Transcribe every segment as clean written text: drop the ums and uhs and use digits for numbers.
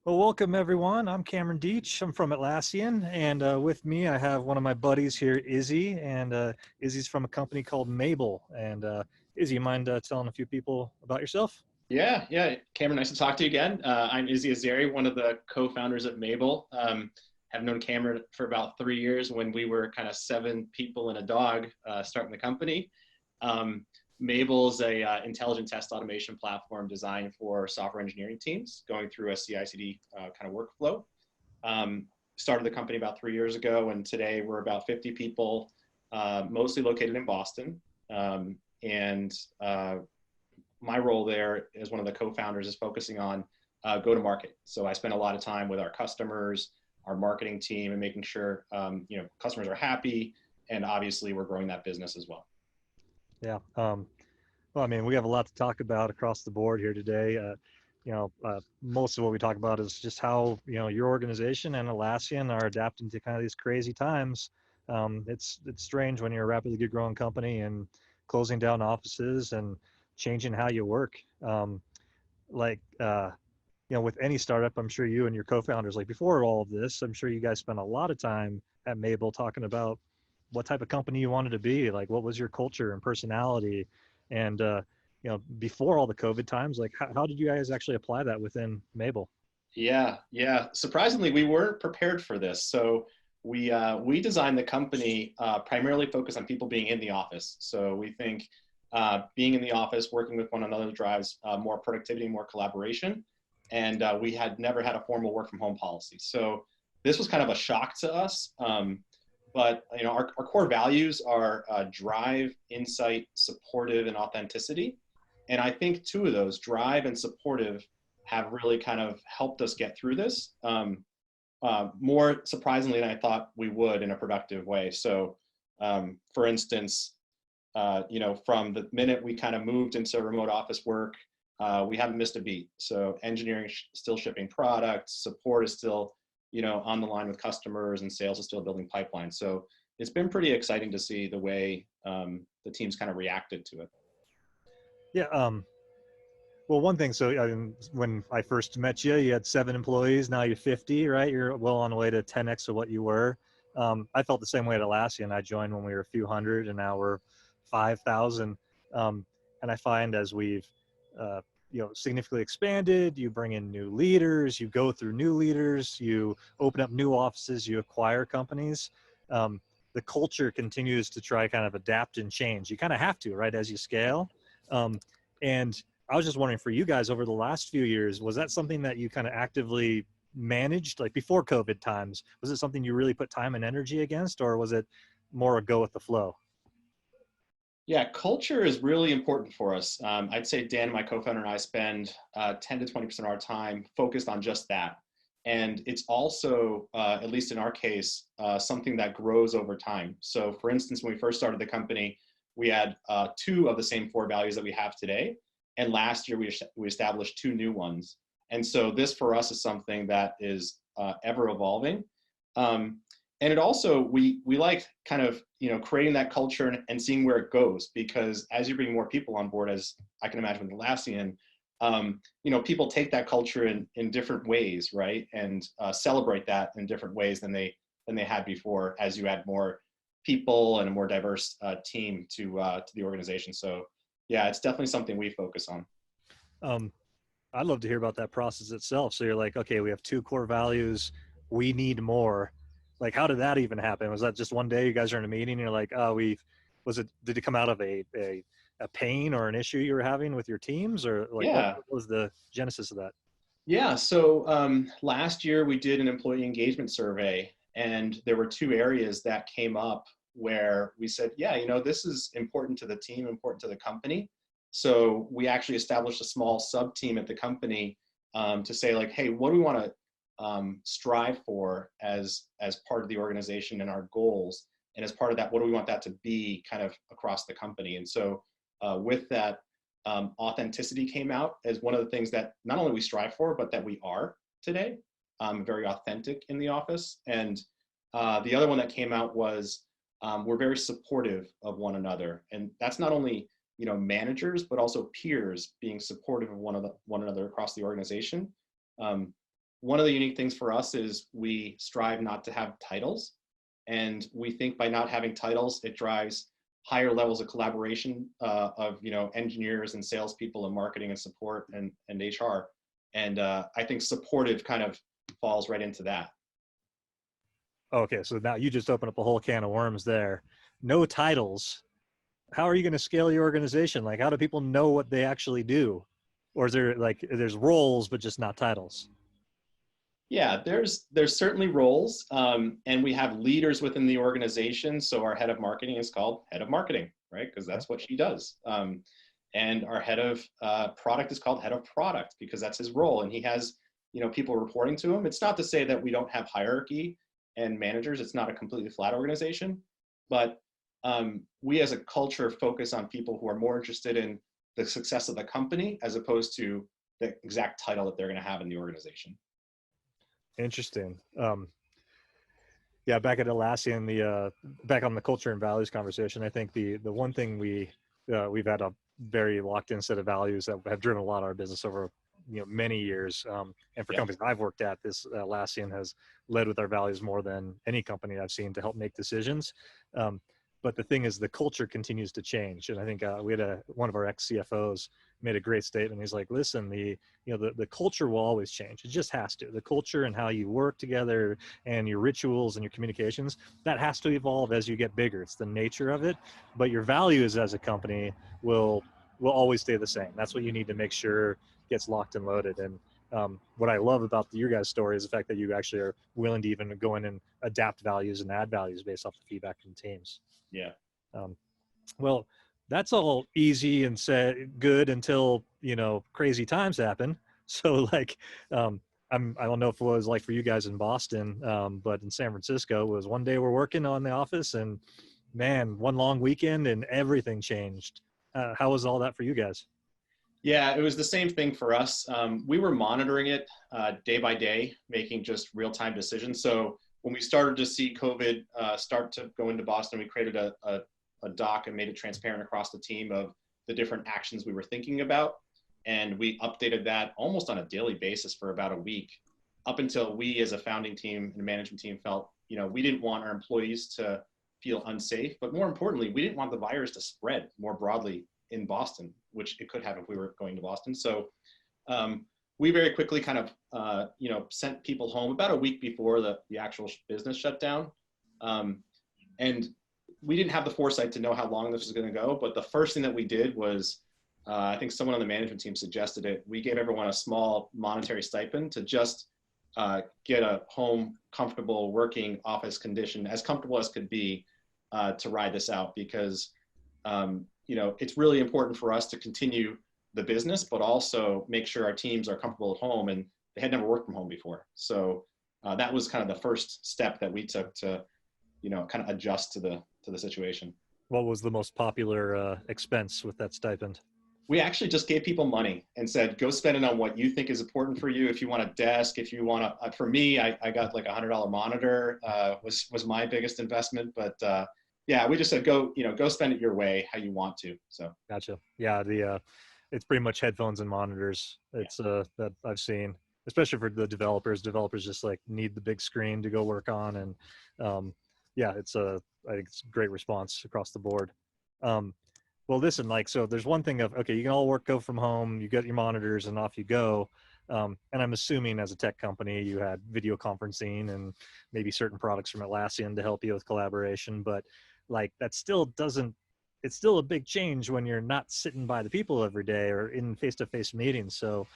Well, welcome everyone. I'm Cameron Deatsch. I'm from Atlassian, and with me I have one of my buddies here, Izzy, and Izzy's from a company called mabl. And Izzy, you mind telling a few people about yourself? Yeah, Cameron, nice to talk to you again. I'm Izzy Azeri, one of the co-founders at mabl. Have known Cameron for about 3 years when we were kind of seven people and a dog starting the company. Um, mabl is a intelligent test automation platform designed for software engineering teams going through a CI/CD kind of workflow. Started the company about 3 years ago, and today we're about 50 people, mostly located in Boston. And My role there as one of the co-founders is focusing on go-to-market. So I spend a lot of time with our customers, our marketing team, and making sure customers are happy, and obviously we're growing that business as well. Yeah. Well, I mean, we have a lot to talk about across the board here today. Most of what we talk about is just how your organization and Atlassian are adapting to kind of these crazy times. It's strange when you're a rapidly growing company and closing down offices and changing how you work. Like with any startup, I'm sure you and your co-founders, like before all of this, I'm sure you guys spent a lot of time at mabl talking about what type of company you wanted to be, like what was your culture and personality, and before all the COVID times, like how did you guys actually apply that within mabl? Yeah. Surprisingly, we weren't prepared for this. So we designed the company primarily focused on people being in the office. So we think being in the office, working with one another drives more productivity, more collaboration. And we had never had a formal work from home policy. So this was kind of a shock to us. But our core values are drive, insight, supportive, and authenticity. And I think two of those, drive and supportive, have really kind of helped us get through this more surprisingly than I thought we would in a productive way. So, for instance, from the minute we kind of moved into remote office work, we haven't missed a beat. So engineering still shipping products, support is still, on the line with customers, and sales is still building pipelines. So it's been pretty exciting to see the way the teams kind of reacted to it. Yeah. Well, one thing, so I mean, when I first met you, you had 7 employees. Now you're 50, right? You're well on the way to 10x of what you were. I felt the same way at Atlassian. I joined when we were a few hundred, and now we're 5,000. And I find as we've significantly expanded, you bring in new leaders, you go through new leaders, you open up new offices, you acquire companies. The culture continues to try kind of adapt and change. You kind of have to, right, as you scale. And I was just wondering, for you guys over the last few years, was that something that you kind of actively managed, like before COVID times? Was it something you really put time and energy against, or was it more a go with the flow? Yeah, culture is really important for us. I'd say Dan, my co-founder, and I spend 10 to 20% of our time focused on just that. And it's also, at least in our case, something that grows over time. So for instance, when we first started the company, we had two of the same four values that we have today. And last year we established two new ones. And so this for us is something that is ever evolving. And it also, we like kind of, creating that culture and seeing where it goes, because as you bring more people on board, as I can imagine with Atlassian, people take that culture in different ways, right? And celebrate that in different ways than they had before, as you add more people and a more diverse team to the organization. So yeah, it's definitely something we focus on. Um, I'd love to hear about that process itself. So you're like, okay, we have two core values. We need more. Like, how did that even happen? Was that just one day you guys are in a meeting and you're like, oh, did it come out of a pain or an issue you were having with your teams, or like Yeah. what was the genesis of that? Yeah, so last year we did an employee engagement survey, and there were two areas that came up where we said, yeah, this is important to the team, important to the company. So we actually established a small sub team at the company to say, like, hey, what do we want to strive for as part of the organization and our goals? And as part of that, what do we want that to be kind of across the company? And so with that, authenticity came out as one of the things that not only we strive for, but that we are today, very authentic in the office. And the other one that came out was we're very supportive of one another. And that's not only managers, but also peers being supportive of one another across the organization. Um, one of the unique things for us is we strive not to have titles. And we think by not having titles, it drives higher levels of collaboration of, you know, engineers and salespeople and marketing and support and HR. And I think supportive kind of falls right into that. Okay, so now you just open up a whole can of worms there. No titles. How are you going to scale your organization? Like, how do people know what they actually do? Or is there like, there's roles, but just not titles? Yeah, there's certainly roles, and we have leaders within the organization. So our head of marketing is called head of marketing, right? Because that's what she does. And our head of product is called head of product because that's his role, and he has, you know, people reporting to him. It's not to say that we don't have hierarchy and managers. It's not a completely flat organization, but we as a culture focus on people who are more interested in the success of the company as opposed to the exact title that they're going to have in the organization. Interesting. Yeah, back at Atlassian, back on the culture and values conversation, I think the one thing we've had a very locked in set of values that have driven a lot of our business over, you know, many years. And for companies I've worked at, this Atlassian has led with our values more than any company I've seen to help make decisions. But the thing is, the culture continues to change, and I think we had one of our ex CFOs made a great statement. He's like, "Listen, the culture will always change. It just has to. The culture and how you work together and your rituals and your communications, that has to evolve as you get bigger. It's the nature of it. But your values as a company will always stay the same. That's what you need to make sure gets locked and loaded." And what I love about your guys' story is the fact that you actually are willing to even go in and adapt values and add values based off the feedback from teams. Yeah. Well, that's all easy and good until, you know, crazy times happen. So like, I don't know if it was like for you guys in Boston, but in San Francisco, it was one day we're working on the office and man, one long weekend and everything changed. How was all that for you guys? Yeah, it was the same thing for us. We were monitoring it day by day, making just real-time decisions. So when we started to see COVID start to go into Boston, we created a doc and made it transparent across the team of the different actions we were thinking about. And we updated that almost on a daily basis for about a week, up until we as a founding team and management team felt, you know, we didn't want our employees to feel unsafe, but more importantly, we didn't want the virus to spread more broadly in Boston, which it could have if we were going to Boston. So we very quickly kind of, you know, sent people home about a week before the actual business shut down. And we didn't have the foresight to know how long this was going to go. But the first thing that we did was, I think someone on the management team suggested it. We gave everyone a small monetary stipend to just get a home, comfortable working office condition, as comfortable as could be, to ride this out. Because you know, it's really important for us to continue the business, but also make sure our teams are comfortable at home, and they had never worked from home before. So that was kind of the first step that we took to, you know, kind of adjust to the situation. What was the most popular expense with that stipend? We actually just gave people money and said, go spend it on what you think is important for you. If you want a desk, if you want to, for me, I got like $100 monitor, was my biggest investment. But yeah, we just said, go spend it your way, how you want to. So. Gotcha. Yeah. It's pretty much headphones and monitors. It's that I've seen, especially for the developers. Developers just like need the big screen to go work on. And yeah, I think it's a great response across the board. Well, listen, like, so there's one thing of, okay, you can all go from home, you get your monitors and off you go. And I'm assuming as a tech company, you had video conferencing and maybe certain products from Atlassian to help you with collaboration, but like that still doesn't, it's still a big change when you're not sitting by the people every day or in face-to-face meetings. So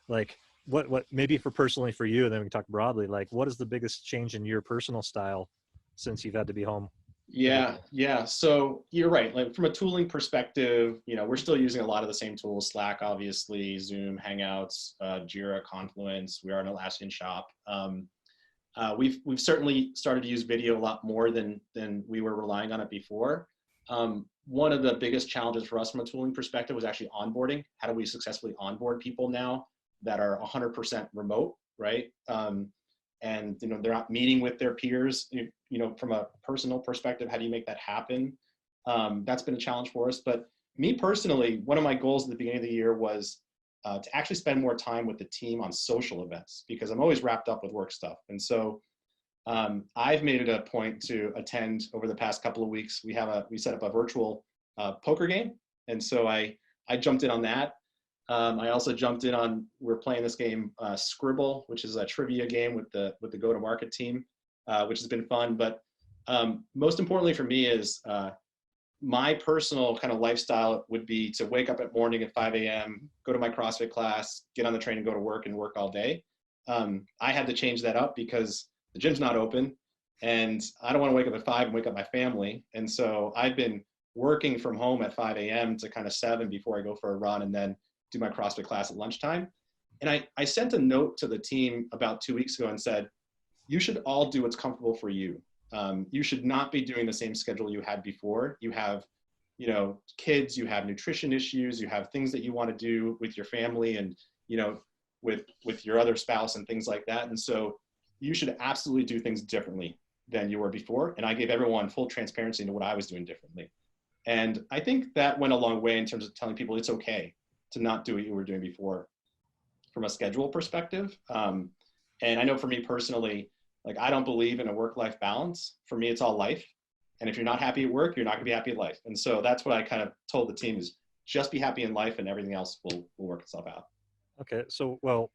like what maybe personally for you, and then we can talk broadly, like what is the biggest change in your personal style since you've had to be home? Yeah. So you're right. Like from a tooling perspective, you know, we're still using a lot of the same tools: Slack, obviously, Zoom, Hangouts, Jira, Confluence. We are an Atlassian shop. We've certainly started to use video a lot more than we were relying on it before. One of the biggest challenges for us from a tooling perspective was actually onboarding. How do we successfully onboard people now that are 100% remote, right? And you know, they're not meeting with their peers. You know, from a personal perspective, how do you make that happen? That's been a challenge for us. But me personally, one of my goals at the beginning of the year was to actually spend more time with the team on social events because I'm always wrapped up with work stuff. And so I've made it a point to attend over the past couple of weeks. We set up a virtual poker game. And so I jumped in on that. I also jumped in on, we're playing this game, Scribble, which is a trivia game with the go-to-market team, which has been fun. But most importantly for me is my personal kind of lifestyle would be to wake up at morning at 5 a.m., go to my CrossFit class, get on the train and go to work and work all day. I had to change that up because the gym's not open and I don't want to wake up at 5 and wake up my family. And so I've been working from home at 5 a.m. to kind of 7 before I go for a run and then do my CrossFit class at lunchtime. And I sent a note to the team about 2 weeks ago and said, you should all do what's comfortable for you. You should not be doing the same schedule you had before. You have, kids, you have nutrition issues, you have things that you want to do with your family and, with your other spouse and things like that. And so you should absolutely do things differently than you were before. And I gave everyone full transparency into what I was doing differently. And I think that went a long way in terms of telling people it's okay to not do what you were doing before from a schedule perspective. And I know for me personally, like I don't believe in a work-life balance. For me, it's all life. And if you're not happy at work, you're not gonna be happy at life. And so that's what I kind of told the team is just be happy in life and everything else will work itself out. Okay. So, well,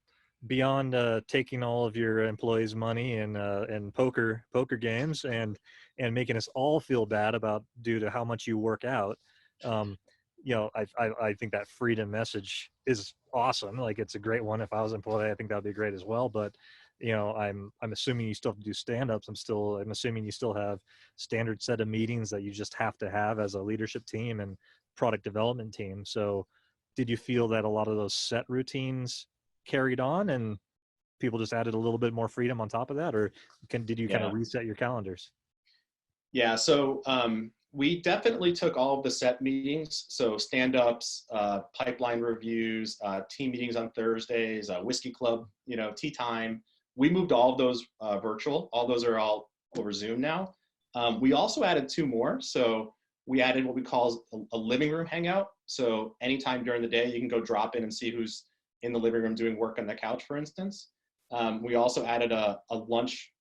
beyond taking all of your employees' money and poker games and making us all feel bad about due to how much you work out, I think that freedom message is awesome. Like it's a great one. If I was an employee, I think that'd be great as well. But I'm assuming you still have to do stand-ups. I'm assuming you still have standard set of meetings that you just have to have as a leadership team and product development team. So did you feel that a lot of those set routines carried on and people just added a little bit more freedom on top of that, or did you kind of reset your calendars? Yeah, so we definitely took all of the set meetings, so stand-ups, pipeline reviews, team meetings on Thursdays, whiskey club, tea time. We moved all of those virtual. All those are all over Zoom now. We also added 2 more. So we added what we call a living room hangout. So anytime during the day, you can go drop in and see who's in the living room doing work on the couch, for instance. We also added a lunch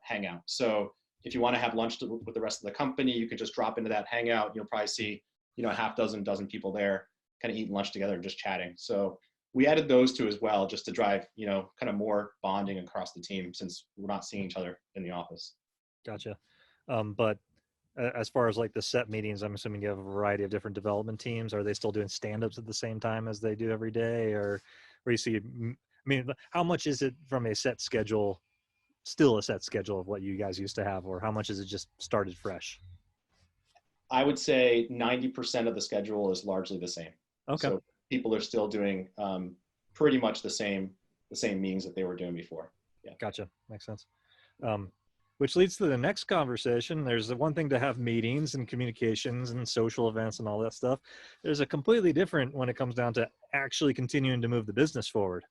hangout. So if you want to have lunch with the rest of the company, you can just drop into that hangout. You'll probably see, a half dozen people there kind of eating lunch together and just chatting. So we added those 2 as well, just to drive, kind of more bonding across the team since we're not seeing each other in the office. Gotcha. But as far as like the set meetings, I'm assuming you have a variety of different development teams. Are they still doing stand-ups at the same time as they do every day, or you see? I mean, how much is it from a set schedule? Still a set schedule of what you guys used to have, or how much is it just started fresh? I would say 90% of the schedule is largely the same. Okay. So people are still doing pretty much the same meetings that they were doing before. Yeah. Gotcha. Makes sense. Which leads to the next conversation. There's the one thing to have meetings and communications and social events and all that stuff. There's a completely different when it comes down to actually continuing to move the business forward.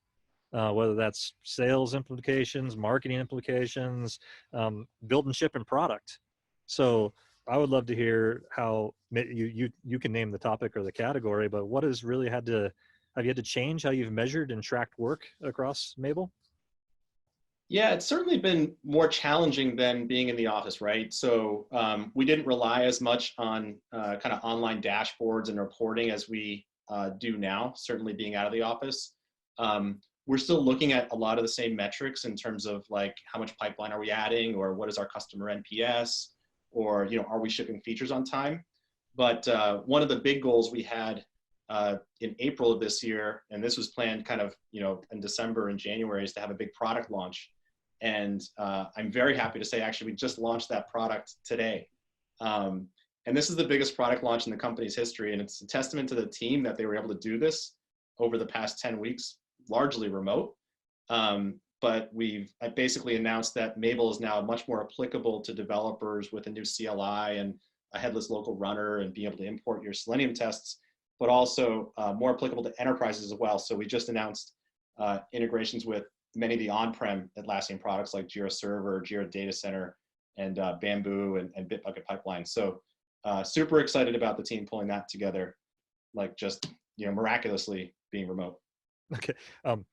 Whether that's sales implications, marketing implications, build and ship and product. So I would love to hear how you can name the topic or the category, but what have you had to change how you've measured and tracked work across mabl? Yeah, it's certainly been more challenging than being in the office, right? So we didn't rely as much on kind of online dashboards and reporting as we do now, certainly being out of the office. We're still looking at a lot of the same metrics in terms of like how much pipeline are we adding, or what is our customer NPS, or are we shipping features on time? But one of the big goals we had in April of this year, and this was planned kind of in December and January, is to have a big product launch. And I'm very happy to say actually we just launched that product today. And this is the biggest product launch in the company's history, and it's a testament to the team that they were able to do this over the past 10 weeks. Largely remote, but I basically announced that mabl is now much more applicable to developers with a new CLI and a headless local runner and being able to import your Selenium tests, but also more applicable to enterprises as well. So we just announced integrations with many of the on-prem Atlassian products like Jira Server, Jira Data Center, and Bamboo and Bitbucket Pipeline. So super excited about the team pulling that together, like just miraculously being remote. Okay. Um,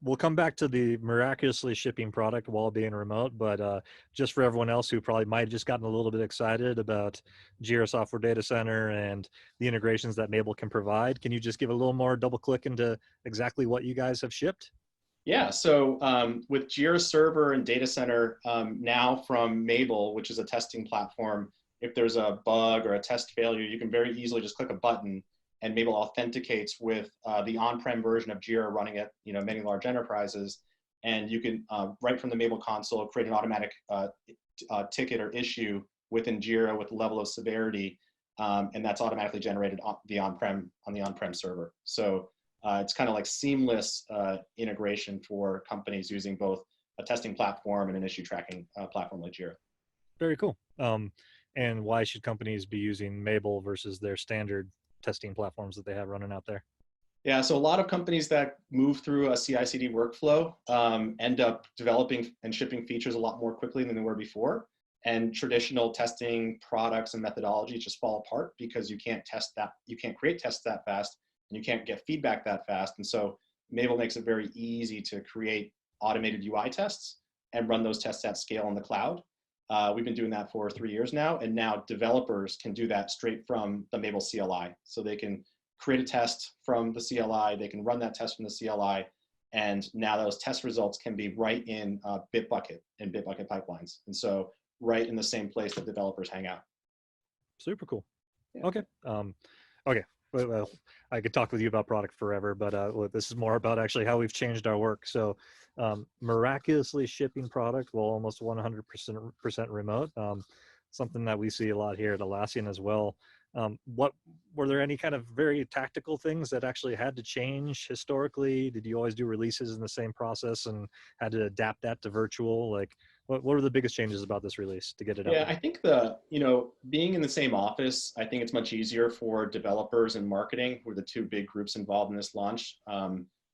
we'll come back to the miraculously shipping product while being remote, but just for everyone else who probably might have just gotten a little bit excited about Jira Software Data Center and the integrations that mabl can provide, can you just give a little more double click into exactly what you guys have shipped? Yeah, so with Jira Server and Data Center now from mabl, which is a testing platform, if there's a bug or a test failure, you can very easily just click a button and mabl authenticates with the on-prem version of Jira running at many large enterprises. And you can, right from the mabl console, create an automatic ticket or issue within Jira with the level of severity, and that's automatically generated on the on-prem server. So it's kind of like seamless integration for companies using both a testing platform and an issue tracking platform like Jira. Very cool. And why should companies be using mabl versus their standard testing platforms that they have running out there? Yeah, so a lot of companies that move through a CI/CD workflow end up developing and shipping features a lot more quickly than they were before. And traditional testing products and methodologies just fall apart because you can't create tests that fast, and you can't get feedback that fast. And so mabl makes it very easy to create automated UI tests and run those tests at scale in the cloud. We've been doing that for 3 years now, and now developers can do that straight from the mabl CLI. So they can create a test from the CLI, they can run that test from the CLI, and now those test results can be right in Bitbucket and Bitbucket pipelines. And so right in the same place that developers hang out. Super cool. Yeah. Okay. Okay. Well, I could talk with you about product forever, but this is more about actually how we've changed our work. So miraculously shipping product while almost 100% remote, something that we see a lot here at Atlassian as well. What were there any kind of very tactical things that actually had to change historically? Did you always do releases in the same process and had to adapt that to virtual? Like, what were the biggest changes about this release to get it out Yeah, there? I think being in the same office, I think it's much easier for developers and marketing, who are the two big groups involved in this launch,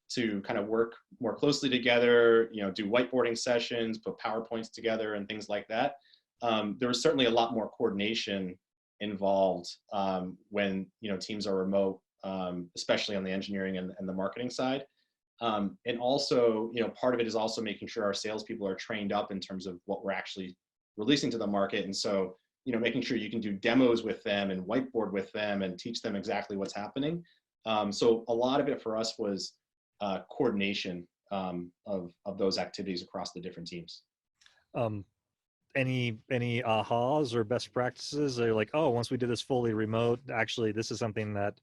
to kind of work more closely together, do whiteboarding sessions, put PowerPoints together and things like that. There was certainly a lot more coordination involved when, teams are remote, especially on the engineering and the marketing side. And also, part of it is also making sure our salespeople are trained up in terms of what we're actually releasing to the market. And so, making sure you can do demos with them and whiteboard with them and teach them exactly what's happening. So a lot of it for us was coordination of those activities across the different teams. Um, any ahas or best practices? They're like, oh, once we did this fully remote, actually, this is something that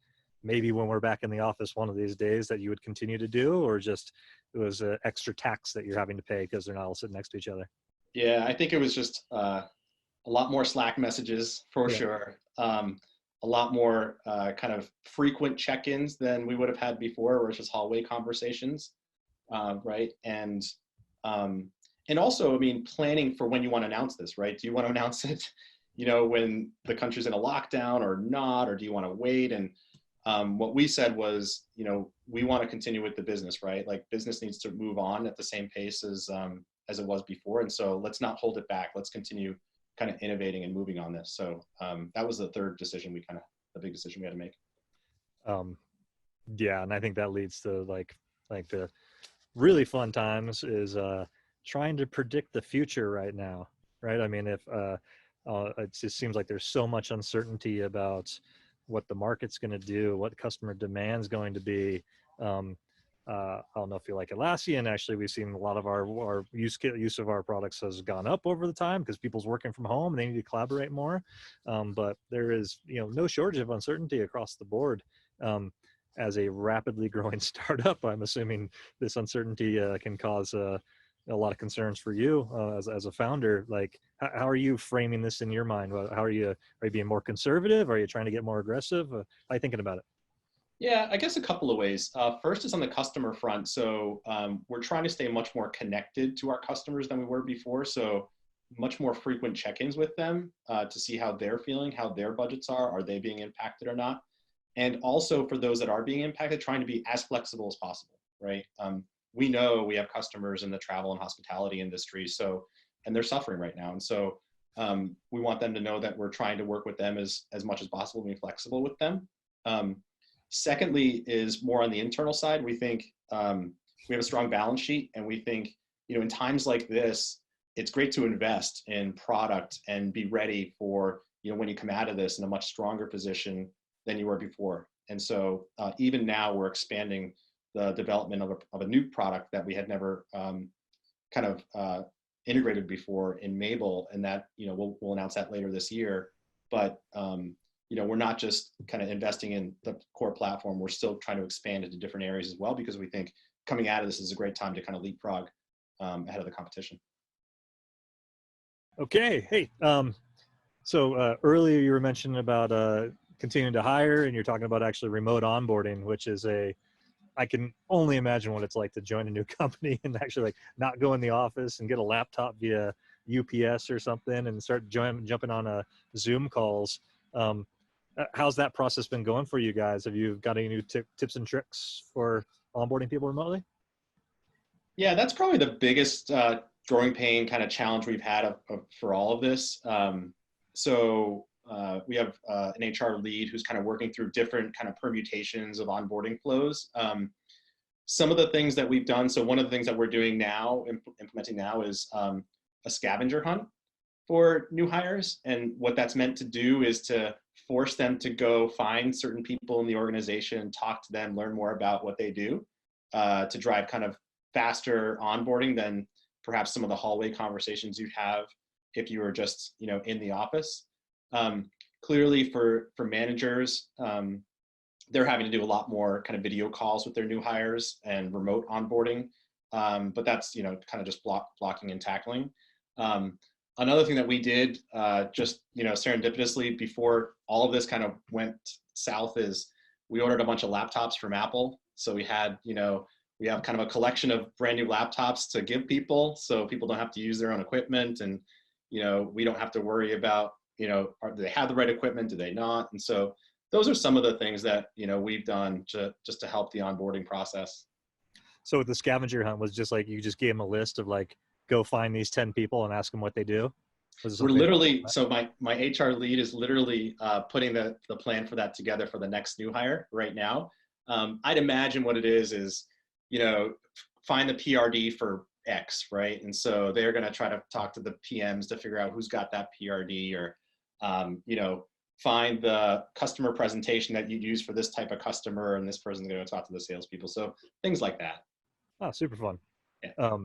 maybe when we're back in the office one of these days that you would continue to do, or just it was an extra tax that you're having to pay because they're not all sitting next to each other? Yeah, I think it was just a lot more Slack messages for Yeah. sure. A lot more kind of frequent check-ins than we would have had before, where it's just hallway conversations, right? And also, I mean, planning for when you want to announce this, right? Do you want to announce it, when the country's in a lockdown or not, or do you want to wait? And what we said was, we want to continue with the business, right? Like business needs to move on at the same pace as it was before. And so let's not hold it back. Let's continue kind of innovating and moving on this. So that was the third decision the big decision we had to make. Yeah, and I think that leads to like the really fun times is trying to predict the future right now, right? I mean, if it just seems like there's so much uncertainty about what the market's going to do, what customer demand's going to be. I don't know if you like Atlassian. Actually, we've seen a lot of our use of our products has gone up over the time because people's working from home and they need to collaborate more. But there is no shortage of uncertainty across the board. As a rapidly growing startup, I'm assuming this uncertainty can cause a lot of concerns for you as a founder. Like, how are you framing this in your mind? How are you being more conservative? Are you trying to get more aggressive? How are you thinking about it? Yeah, I guess a couple of ways. First is on the customer front. So we're trying to stay much more connected to our customers than we were before. So much more frequent check-ins with them to see how they're feeling, how their budgets are they being impacted or not? And also for those that are being impacted, trying to be as flexible as possible, right? We know we have customers in the travel and hospitality industry, and they're suffering right now. And so we want them to know that we're trying to work with them as much as possible and be flexible with them. Secondly is more on the internal side. We think we have a strong balance sheet, and we think, in times like this, it's great to invest in product and be ready for, when you come out of this in a much stronger position than you were before. And so even now we're expanding the development of a new product that we had never integrated before in mabl, and that, we'll announce that later this year. But we're not just kind of investing in the core platform. We're still trying to expand into different areas as well, because we think coming out of this is a great time to kind of leapfrog ahead of the competition. Okay. Hey, so earlier you were mentioning about continuing to hire, and you're talking about actually remote onboarding, which is I can only imagine what it's like to join a new company and actually like not go in the office and get a laptop via UPS or something and start jumping on Zoom calls. How's that process been going for you guys? Have you got any new tips and tricks for onboarding people remotely? Yeah, that's probably the biggest growing pain kind of challenge we've had for all of this. So we have an HR lead who's kind of working through different kind of permutations of onboarding flows. Some of the things that we've done, so one of the things that we're doing now, implementing now, is a scavenger hunt for new hires. And what that's meant to do is to force them to go find certain people in the organization, talk to them, learn more about what they do, to drive kind of faster onboarding than perhaps some of the hallway conversations you'd have if you were just, in the office. Clearly for managers, they're having to do a lot more kind of video calls with their new hires and remote onboarding. But that's, kind of just blocking and tackling. Another thing that we did just, serendipitously before all of this kind of went south is we ordered a bunch of laptops from Apple. So we had, we have kind of a collection of brand new laptops to give people, so people don't have to use their own equipment. And, we don't have to worry about, do they have the right equipment? Do they not? And so those are some of the things that, we've done just to help the onboarding process. So with the scavenger hunt, was just like, you just gave them a list of like, go find these 10 people and ask them what they do? We're literally, so my HR lead is literally putting the plan for that together for the next new hire right now. I'd imagine what it is, find the PRD for X, right? And so they're going to try to talk to the PMs to figure out who's got that PRD, or, find the customer presentation that you'd use for this type of customer, and this person's going to talk to the salespeople. So things like that. Oh, super fun. Yeah.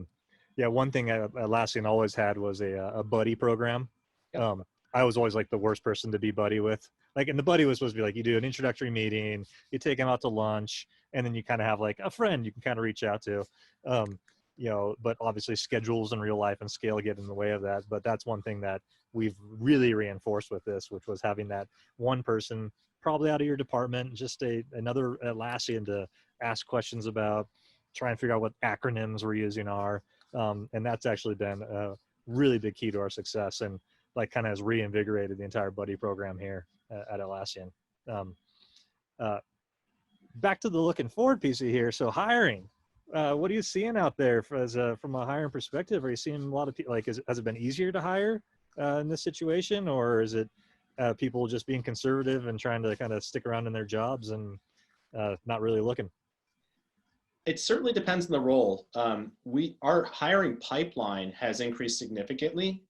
Yeah, one thing Atlassian always had was a buddy program. Yep. I was always like the worst person to be buddy with. Like, and the buddy was supposed to be like, you do an introductory meeting, you take them out to lunch, and then you kind of have like a friend you can kind of reach out to. But obviously schedules in real life and scale get in the way of that. But that's one thing that we've really reinforced with this, which was having that one person probably out of your department, just another Atlassian to ask questions about, try and figure out what acronyms we're using are. And that's actually been a really big key to our success, and like kind of has reinvigorated the entire buddy program here at Atlassian. Back to the looking forward piece of here. So hiring, what are you seeing out there from a hiring perspective? Are you seeing a lot of people, like, has it been easier to hire in this situation, or is it people just being conservative and trying to kind of stick around in their jobs and not really looking? It certainly depends on the role. Our hiring pipeline has increased significantly,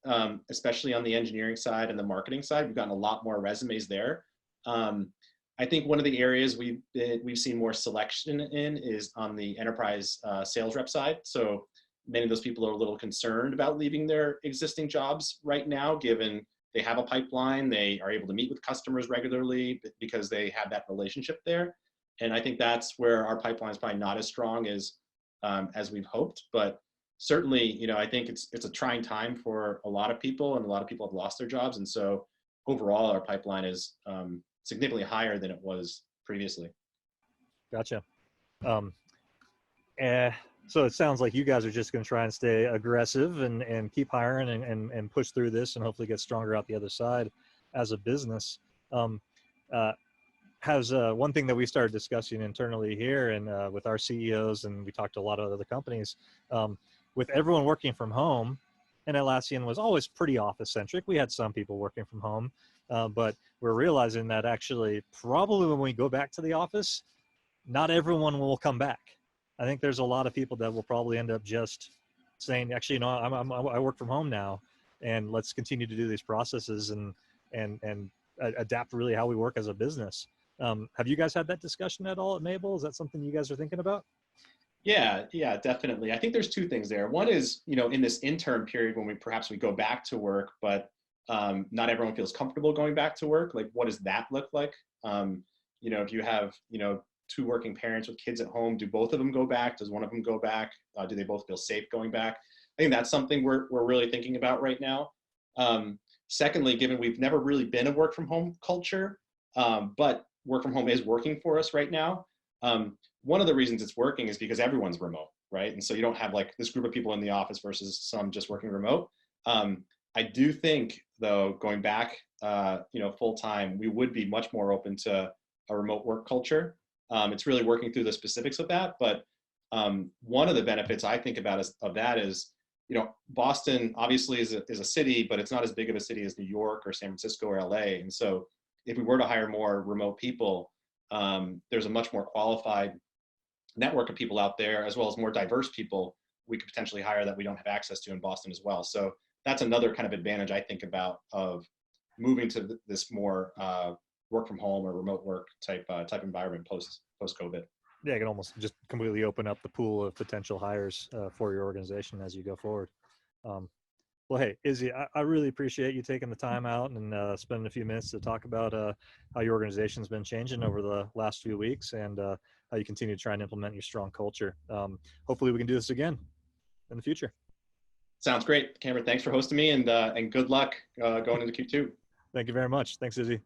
especially on the engineering side and the marketing side. We've gotten a lot more resumes there. I think one of the areas we've seen more selection in is on the enterprise sales rep side. So many of those people are a little concerned about leaving their existing jobs right now, given they have a pipeline, they are able to meet with customers regularly because they have that relationship there. And I think that's where our pipeline is probably not as strong as we've hoped. But certainly, I think it's a trying time for a lot of people, and a lot of people have lost their jobs. And so overall, our pipeline is significantly higher than it was previously. Gotcha. So it sounds like you guys are just going to try and stay aggressive and keep hiring and push through this, and hopefully get stronger out the other side as a business. Has one thing that we started discussing internally here and with our CEOs, and we talked to a lot of other companies, with everyone working from home, and Atlassian was always pretty office centric. We had some people working from home. But we're realizing that actually probably when we go back to the office, not everyone will come back. I think there's a lot of people that will probably end up just saying, actually, I work from home now, and let's continue to do these processes and adapt really how we work as a business. Have you guys had that discussion at all at mabl? Is that something you guys are thinking about? Yeah, yeah, definitely. I think there's two things there. One is, in this interim period when we go back to work, but not everyone feels comfortable going back to work. Like, what does that look like? If you have, two working parents with kids at home, do both of them go back? Does one of them go back? Do they both feel safe going back? I think that's something we're really thinking about right now. Secondly, given we've never really been a work from home culture, but work from home is working for us right now. One of the reasons it's working is because everyone's remote, right? And so you don't have like this group of people in the office versus some just working remote. I do think, though, going back, full time, we would be much more open to a remote work culture. It's really working through the specifics of that, but one of the benefits I think about of that is, Boston obviously is a city, but it's not as big of a city as New York or San Francisco or LA. And so if we were to hire more remote people, there's a much more qualified network of people out there, as well as more diverse people we could potentially hire that we don't have access to in Boston as well. So that's another kind of advantage I think about of moving to this more work from home or remote work type environment post COVID. Yeah, it can almost just completely open up the pool of potential hires for your organization as you go forward. Well, hey, Izzy, I really appreciate you taking the time out and spending a few minutes to talk about how your organization's been changing over the last few weeks and how you continue to try and implement your strong culture. Hopefully we can do this again in the future. Sounds great. Cameron, thanks for hosting me and good luck going into Q2. Thank you very much. Thanks, Izzy.